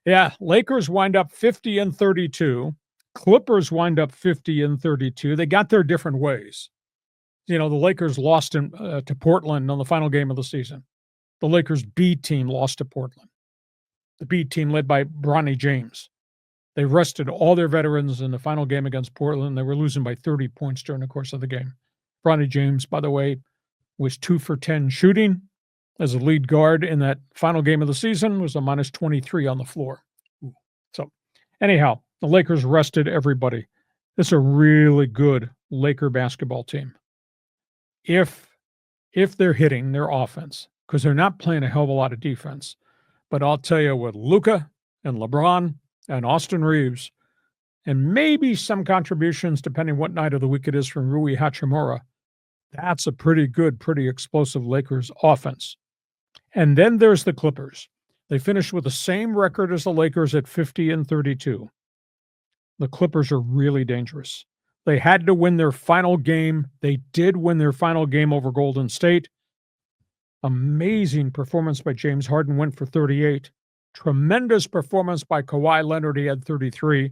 Yeah, Lakers wind up 50-32. Clippers wind up 50-32. They got there different ways. The Lakers lost to Portland on the final game of the season. The Lakers B team lost to Portland. The B team led by LeBron James. They rested all their veterans in the final game against Portland. They were losing by 30 points during the course of the game. LeBron James, by the way, was 2 for 10 shooting as a lead guard in that final game of the season, was a minus 23 on the floor. So anyhow, the Lakers rested everybody. It's a really good Laker basketball team. If they're hitting their offense, because they're not playing a hell of a lot of defense. But I'll tell you, with Luka and LeBron and Austin Reeves, and maybe some contributions, depending what night of the week it is, from Rui Hachimura, that's a pretty good, pretty explosive Lakers offense. And then there's the Clippers. They finished with the same record as the Lakers at 50-32. The Clippers are really dangerous. They had to win their final game. They did win their final game over Golden State. Amazing performance by James Harden, went for 38. Tremendous performance by Kawhi Leonard. He had 33.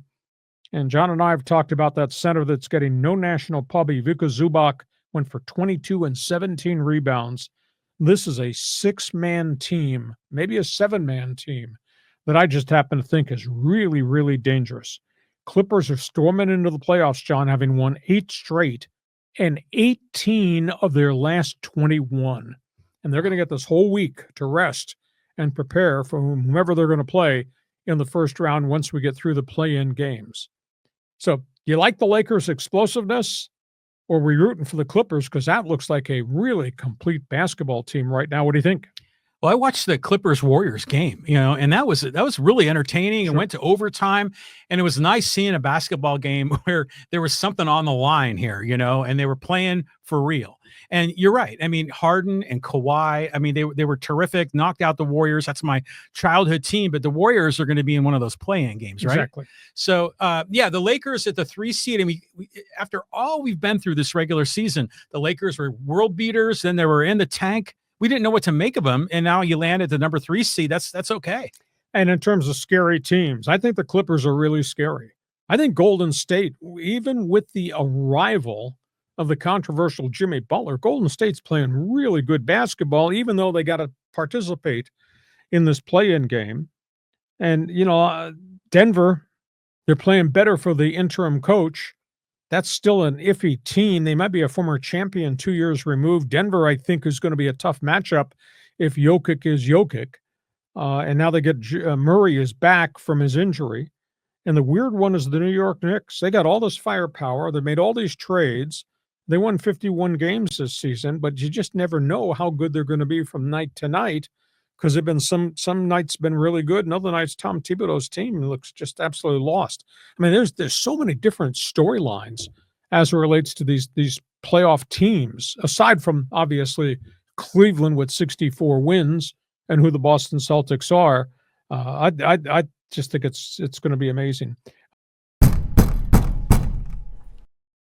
And John and I have talked about that center that's getting no national pub. Ivica Zubac went for 22 and 17 rebounds. This is a 6-man team, maybe a 7-man team, that I just happen to think is really, really dangerous. Clippers are storming into the playoffs, John, having won 8 straight and 18 of their last 21. And they're going to get this whole week to rest and prepare for whomever they're going to play in the first round once we get through the play-in games. So, you like the Lakers' explosiveness, or are we rooting for the Clippers? Because that looks like a really complete basketball team right now. What do you think? Well, I watched the Clippers-Warriors game, and that was really entertaining. Sure. It went to overtime, and it was nice seeing a basketball game where there was something on the line here, and they were playing for real. And you're right. I mean, Harden and Kawhi, I mean, they were terrific, knocked out the Warriors. That's my childhood team, but the Warriors are going to be in one of those play-in games, right? Exactly. So, the Lakers at the 3 seed, and we after all we've been through this regular season, the Lakers were world beaters, then they were in the tank. We didn't know what to make of them, and now you land at the number 3 seed. That's okay. And in terms of scary teams, I think the Clippers are really scary. I think Golden State, even with the arrival of the controversial Jimmy Butler, Golden State's playing really good basketball, even though they got to participate in this play-in game. And, Denver, they're playing better for the interim coach. That's still an iffy team. They might be a former champion 2 years removed. Denver, I think, is going to be a tough matchup if Jokic is Jokic. And now they get Murray is back from his injury. And the weird one is the New York Knicks. They got all this firepower. They made all these trades. They won 51 games this season, but you just never know how good they're going to be from night to night, because they've been some nights been really good, and other nights Tom Thibodeau's team looks just absolutely lost. I mean, there's so many different storylines as it relates to these playoff teams, aside from obviously Cleveland with 64 wins and who the Boston Celtics are. I just think it's going to be amazing.